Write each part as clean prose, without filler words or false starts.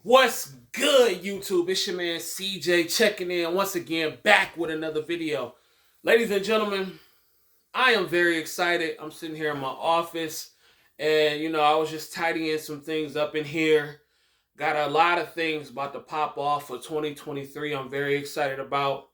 What's good, YouTube? It's your man CJ checking in once again, back with another video. Ladies and gentlemen, I am very excited. I'm sitting here in my office, and I was just tidying some things up in here. Got a lot of things about to pop off for 2023. I'm very excited about,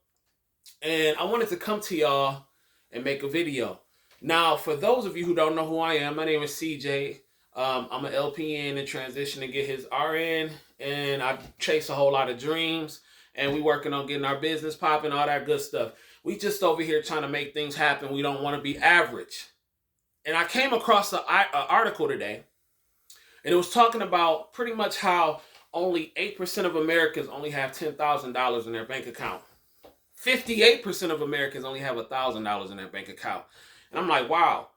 and I wanted to come to y'all and make a video. Now, for those of you who don't know who I am, my name is CJ. I'm an LPN in transition to get his RN, and I chase a whole lot of dreams. And we working on getting our business popping, all that good stuff. We just over here trying to make things happen. We don't want to be average. And I came across an article today, and it was talking about pretty much how only 8% of Americans only have $10,000 in their bank account. 58% of Americans only have $1,000 in their bank account. And I'm like, wow.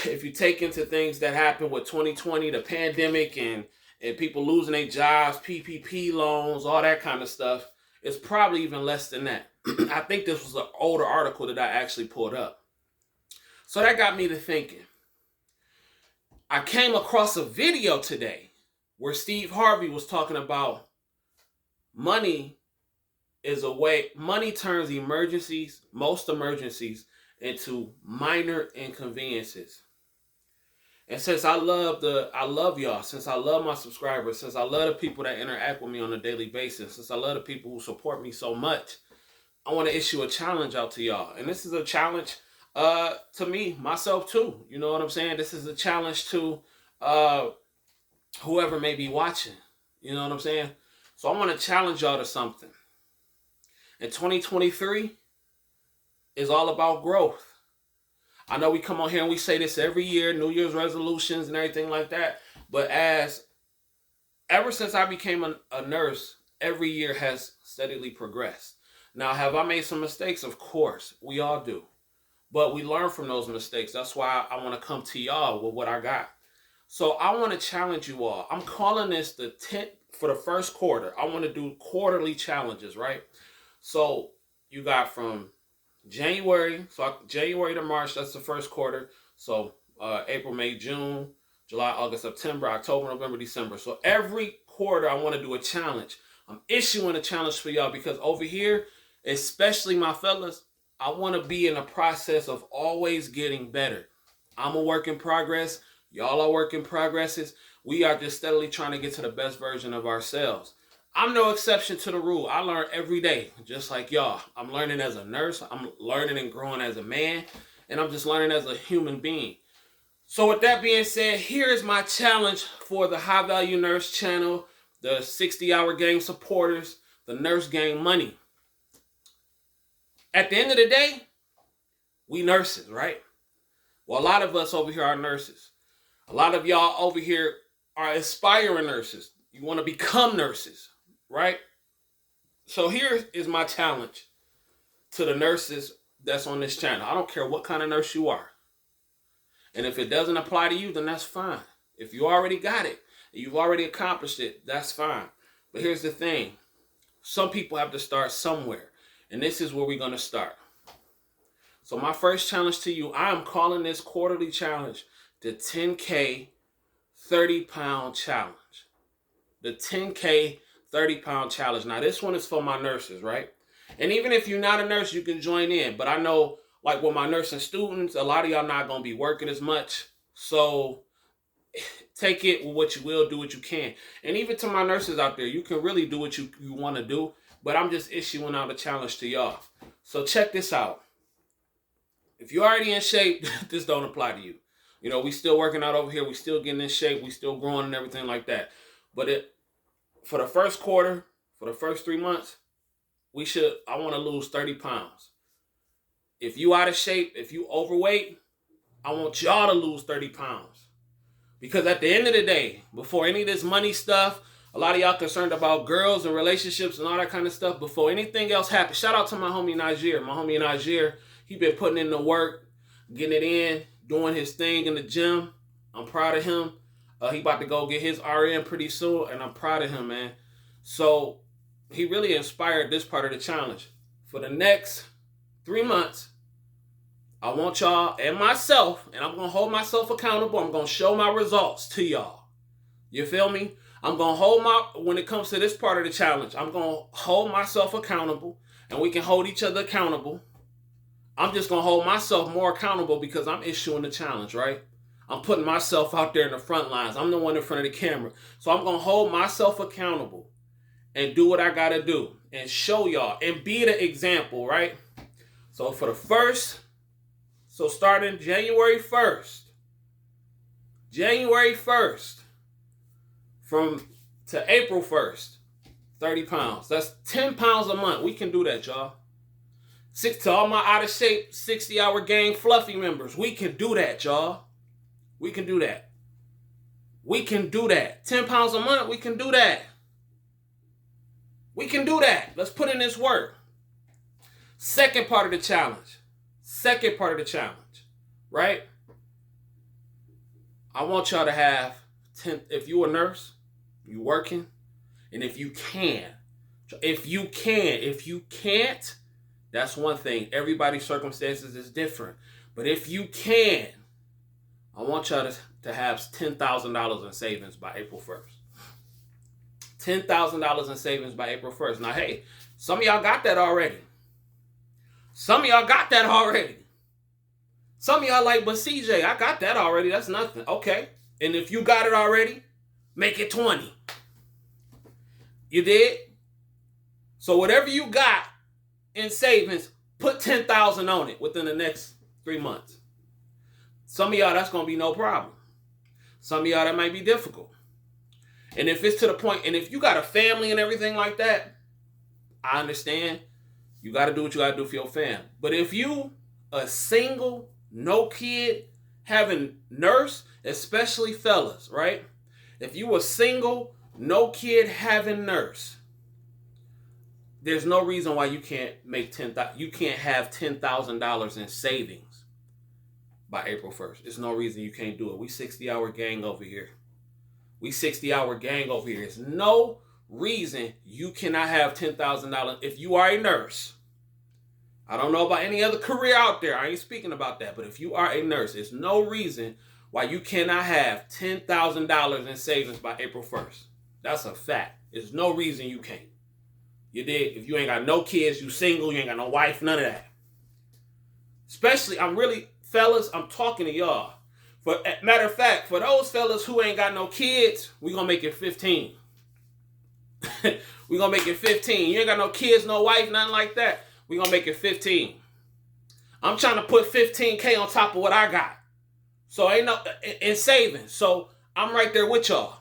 If you take into things that happened with 2020, the pandemic, and people losing their jobs, PPP loans, all that kind of stuff, it's probably even less than that. I think this was an older article that I actually pulled up. So that got me to thinking. I came across a video today where Steve Harvey was talking about money turns most emergencies, into minor inconveniences. And since I love y'all, since I love my subscribers, since I love the people that interact with me on a daily basis, since I love the people who support me so much, I want to issue a challenge out to y'all. And this is a challenge to me, myself too. You know what I'm saying? This is a challenge to whoever may be watching. You know what I'm saying? So I want to challenge y'all to something. In 2023 is all about growth. I know we come on here and we say this every year, New Year's resolutions and everything like that. But ever since I became a nurse, every year has steadily progressed. Now, have I made some mistakes? Of course, we all do. But we learn from those mistakes. That's why I want to come to y'all with what I got. So I want to challenge you all. I'm calling this the 10th for the first quarter. I want to do quarterly challenges, right? So you got from January to March, that's the first quarter. So April, May, June, July, August, September, October, November, December. So every quarter I want to do a challenge. I'm issuing a challenge for y'all because over here, especially my fellas, I want to be in a process of always getting better. I'm a work in progress. Y'all are work in progresses. We are just steadily trying to get to the best version of ourselves. I'm no exception to the rule. I learn every day, just like y'all. I'm learning as a nurse. I'm learning and growing as a man. And I'm just learning as a human being. So with that being said, here is my challenge for the High Value Nurse channel, the 60-hour game supporters, the Nurse Gang Money. At the end of the day, we nurses, right? Well, a lot of us over here are nurses. A lot of y'all over here are aspiring nurses. You want to become nurses, right? So here is my challenge to the nurses that's on this channel. I don't care what kind of nurse you are. And if it doesn't apply to you, then that's fine. If you already got it, you've already accomplished it, that's fine. But here's the thing. Some people have to start somewhere. And this is where we're going to start. So my first challenge to you, I am calling this quarterly challenge the 10K 30-pound challenge. The 10K 30-pound challenge. Now, this one is for my nurses, right? And even if you're not a nurse, you can join in. But I know, like with my nursing students, a lot of y'all not going to be working as much. So take it with what you will, do what you can. And even to my nurses out there, you can really do what you want to do. But I'm just issuing out a challenge to y'all. So check this out. If you're already in shape, this don't apply to you. You know, we still working out over here. We still getting in shape. We still growing and everything like that. But for the first quarter, for the first 3 months, I want to lose 30 pounds. If you out of shape, if you overweight, I want y'all to lose 30 pounds. Because at the end of the day, before any of this money stuff, a lot of y'all concerned about girls and relationships and all that kind of stuff. Before anything else happens, shout out to my homie Najir. My homie Najir, he been putting in the work, getting it in, doing his thing in the gym. I'm proud of him. He about to go get his RN pretty soon, and I'm proud of him, man. So he really inspired this part of the challenge. For the next 3 months, I want y'all and myself, and I'm going to hold myself accountable. I'm going to show my results to y'all. You feel me? I'm going to when it comes to this part of the challenge, I'm going to hold myself accountable, and we can hold each other accountable. I'm just going to hold myself more accountable because I'm issuing the challenge, right? I'm putting myself out there in the front lines. I'm the one in front of the camera. So I'm going to hold myself accountable and do what I got to do and show y'all and be the example, right? So starting January 1st, to April 1st, 30 pounds. That's 10 pounds a month. We can do that, y'all. To all my out of shape 60-hour gang fluffy members, we can do that, y'all. We can do that. We can do that. 10 pounds a month, we can do that. We can do that. Let's put in this work. Second part of the challenge, right? I want y'all to have 10, if you're a nurse, you working, and if you can't, that's one thing. Everybody's circumstances is different. But if you can, I want y'all to have $10,000 in savings by April 1st. $10,000 in savings by April 1st. Now, hey, some of y'all got that already. Some of y'all like, but CJ, I got that already. That's nothing. Okay. And if you got it already, make it 20. You did? So whatever you got in savings, put 10,000 on it within the next 3 months. Some of y'all, that's going to be no problem. Some of y'all, that might be difficult. And if it's to the point, and if you got a family and everything like that, I understand. You got to do what you got to do for your fam. But if you a single, no kid, having nurse, especially fellas, right? If you a single, no kid, having nurse, there's no reason why you can't have $10,000 in savings by April 1st. There's no reason you can't do it. We 60-hour gang over here. There's no reason you cannot have $10,000 if you are a nurse. I don't know about any other career out there. I ain't speaking about that. But if you are a nurse, there's no reason why you cannot have $10,000 in savings by April 1st. That's a fact. There's no reason you can't. You dig? If you ain't got no kids, you single, you ain't got no wife, none of that. Especially, fellas, I'm talking to y'all. Matter of fact, for those fellas who ain't got no kids, we gonna make it 15. We gonna make it 15. You ain't got no kids, no wife, nothing like that. We gonna make it 15. I'm trying to put 15K on top of what I got. So ain't no in savings. So I'm right there with y'all.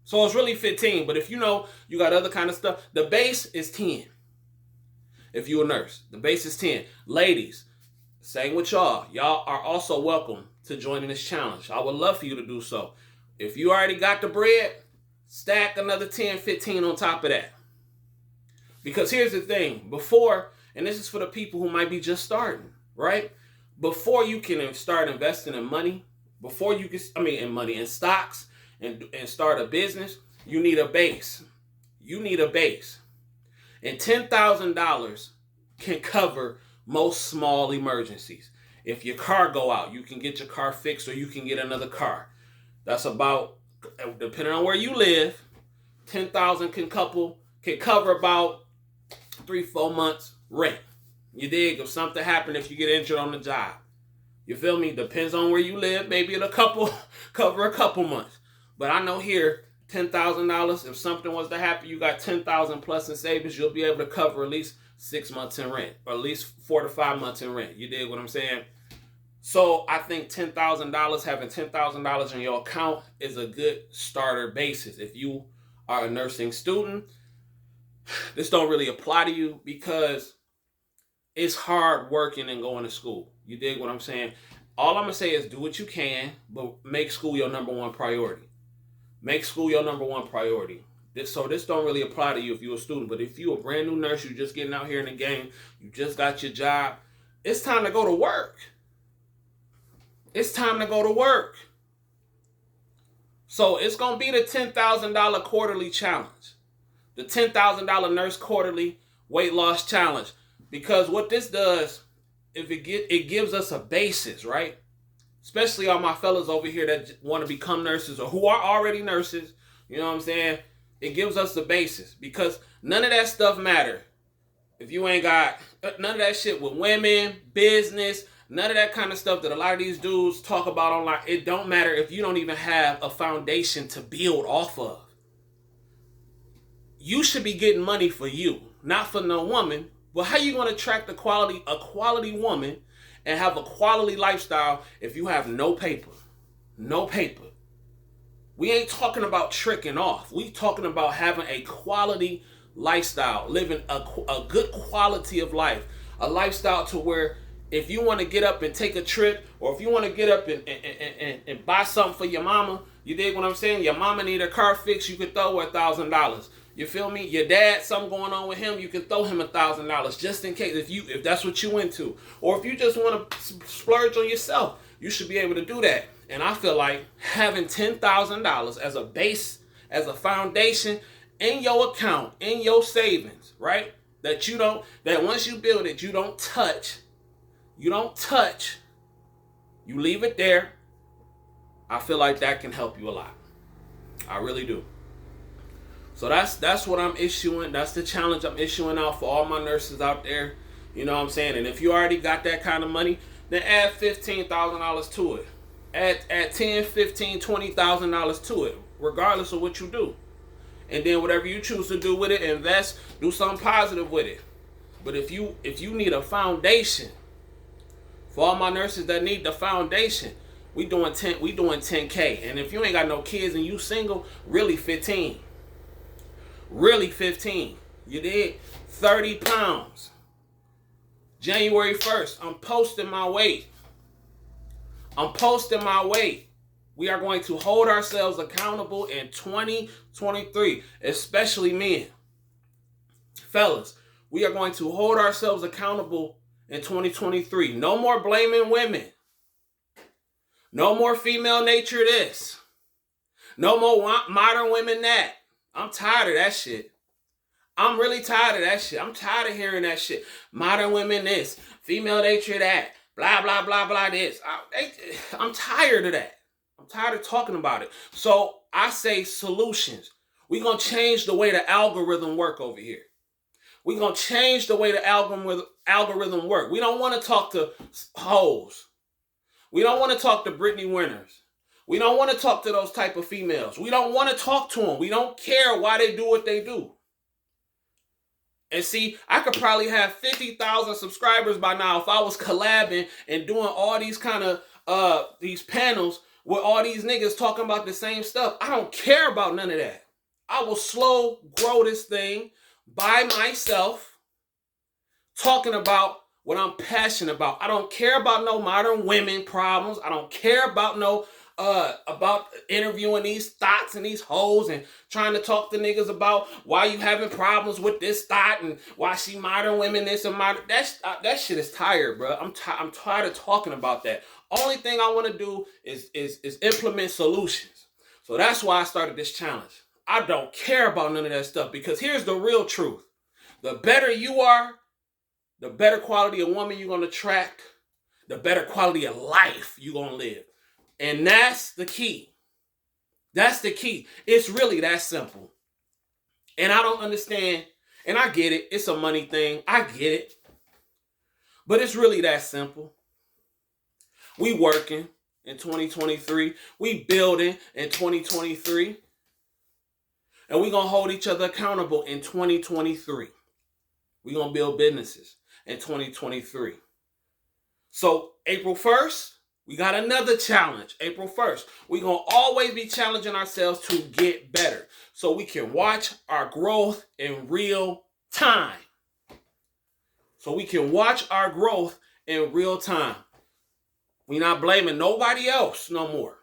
So it's really 15. But if you know you got other kind of stuff, the base is 10. If you're a nurse, the base is 10. Ladies, same with y'all. Y'all are also welcome to joining this challenge. I would love for you to do so. If you already got the bread, stack another 10, 15 on top of that. Because here's the thing. Before, and this is for the people who might be just starting, right? Before you can start investing in money, in money, in stocks, and start a business, you need a base. And $10,000 can cover most small emergencies. If your car go out, you can get your car fixed or you can get another car. That's about, depending on where you live, $10,000 can cover about 3-4 months rent. You dig? If something happened, if you get injured on the job. You feel me? Depends on where you live. Maybe it'll cover a couple months. But I know here, $10,000, if something was to happen, you got $10,000 plus in savings, you'll be able to cover at least 6 months in rent, or at least 4 to 5 months in rent. You dig what I'm saying? So I think $10,000, having $10,000 in your account is a good starter basis. If you are a nursing student, this don't really apply to you because it's hard working and going to school. You dig what I'm saying? All I'm going to say is do what you can, but make school your number one priority. So this don't really apply to you if you're a student, but if you're a brand new nurse, you're just getting out here in the game, you just got your job, it's time to go to work. So it's going to be the $10,000 quarterly challenge. The $10,000 nurse quarterly weight loss challenge. Because what this does, it gives us a basis, right? Especially all my fellas over here that want to become nurses or who are already nurses, You know what I'm saying? It gives us the basis because none of that stuff matter if you ain't got none of that shit with women, business, none of that kind of stuff that a lot of these dudes talk about online. It don't matter if you don't even have a foundation to build off of. You should be getting money for you, not for no woman. But how you gonna attract a quality woman and have a quality lifestyle if you have no paper? No paper. We ain't talking about tricking off. We talking about having a quality lifestyle, living a good quality of life, a lifestyle to where if you want to get up and take a trip, or if you want to get up and buy something for your mama, you dig what I'm saying? Your mama need a car fixed, you could throw her $1,000. You feel me? Your dad, something going on with him, you can throw him $1,000 just in case if that's what you into, or if you just want to splurge on yourself, you should be able to do that. And I feel like having $10,000 as a base, as a foundation in your account, in your savings, right? That once you build it, you don't touch. You leave it there. I feel like that can help you a lot. I really do. So that's what I'm issuing. That's the challenge I'm issuing out for all my nurses out there. You know what I'm saying? And if you already got that kind of money, then add $15,000 to it. Add $10,000, $15,000, $20,000 to it, regardless of what you do. And then whatever you choose to do with it, invest, do something positive with it. But if you need a foundation, for all my nurses that need the foundation, we doing 10K. And if you ain't got no kids and you single, really 15. Really 15. You did 30 pounds. January 1st, I'm posting my weight. We are going to hold ourselves accountable in 2023, especially men. Fellas, we are going to hold ourselves accountable in 2023. No more blaming women. No more female nature this. No more modern women that. I'm tired of that shit. I'm really tired of that shit. I'm tired of hearing that shit. Modern women this. Female nature that. Blah, blah, blah, blah this. I'm tired of that. I'm tired of talking about it. So I say solutions. We're going to change the way the algorithm work over here. We're going to change the way the algorithm work. We don't want to talk to hoes. We don't want to talk to Brittany Winners. We don't want to talk to those type of females. We don't want to talk to them. We don't care why they do what they do. And see, I could probably have 50,000 subscribers by now if I was collabing and doing all these kind of these panels with all these niggas talking about the same stuff. I don't care about none of that. I will slow grow this thing by myself, talking about what I'm passionate about. I don't care about no modern women problems. I don't care about no about interviewing these thoughts and these hoes and trying to talk to niggas about why you having problems with this thought and why she modern women this and modern that shit is tired, bro. I'm tired of talking about that. Only thing I want to do is implement solutions. So that's why I started this challenge. I don't care about none of that stuff because here's the real truth. The better you are, the better quality of woman you're going to attract, the better quality of life you're going to live. And that's the key. That's the key. It's really that simple. And I don't understand, and I get it. It's a money thing. I get it. But it's really that simple. We working in 2023. We building in 2023. And we're going to hold each other accountable in 2023. We're going to build businesses in 2023. So April 1st, we got another challenge. April 1st. We're going to always be challenging ourselves to get better so we can watch our growth in real time. We're not blaming nobody else no more.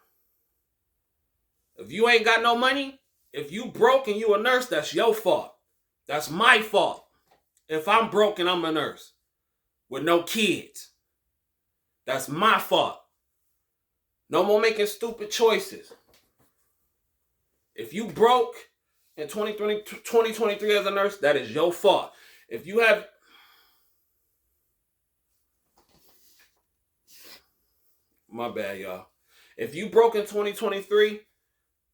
If you ain't got no money, if you broke and you a nurse, that's your fault. That's my fault. If I'm broke and I'm a nurse with no kids, that's my fault. No more making stupid choices. If you broke in 2023 as a nurse, that is your fault. If you have... My bad, y'all. If you broke in 2023,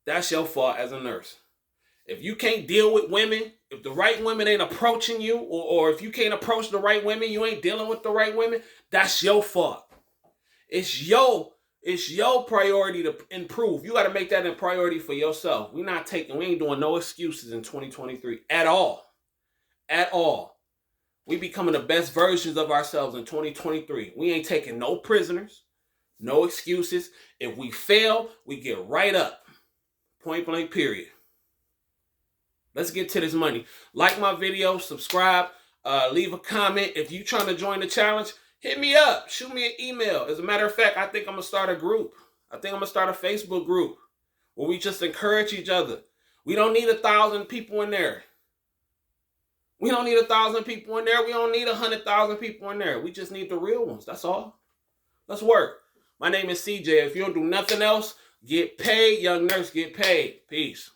that's your fault as a nurse. If you can't deal with women, if the right women ain't approaching you, or if you can't approach the right women, you ain't dealing with the right women, that's your fault. It's your priority to improve. You got to make that a priority for yourself. We ain't doing no excuses in 2023 at all. At all. We becoming the best versions of ourselves in 2023. We ain't taking no prisoners, no excuses. If we fail, we get right up. Point blank, period. Let's get to this money. Like my video, subscribe, leave a comment. If you trying to join the challenge, hit me up. Shoot me an email. As a matter of fact, I think I'm going to start a group. I think I'm going to start a Facebook group where we just encourage each other. We don't need 1,000 people in there. We don't need 1,000 people in there. We don't need 100,000 people in there. We just need the real ones. That's all. Let's work. My name is CJ. If you don't do nothing else, get paid. Young nurse, get paid. Peace.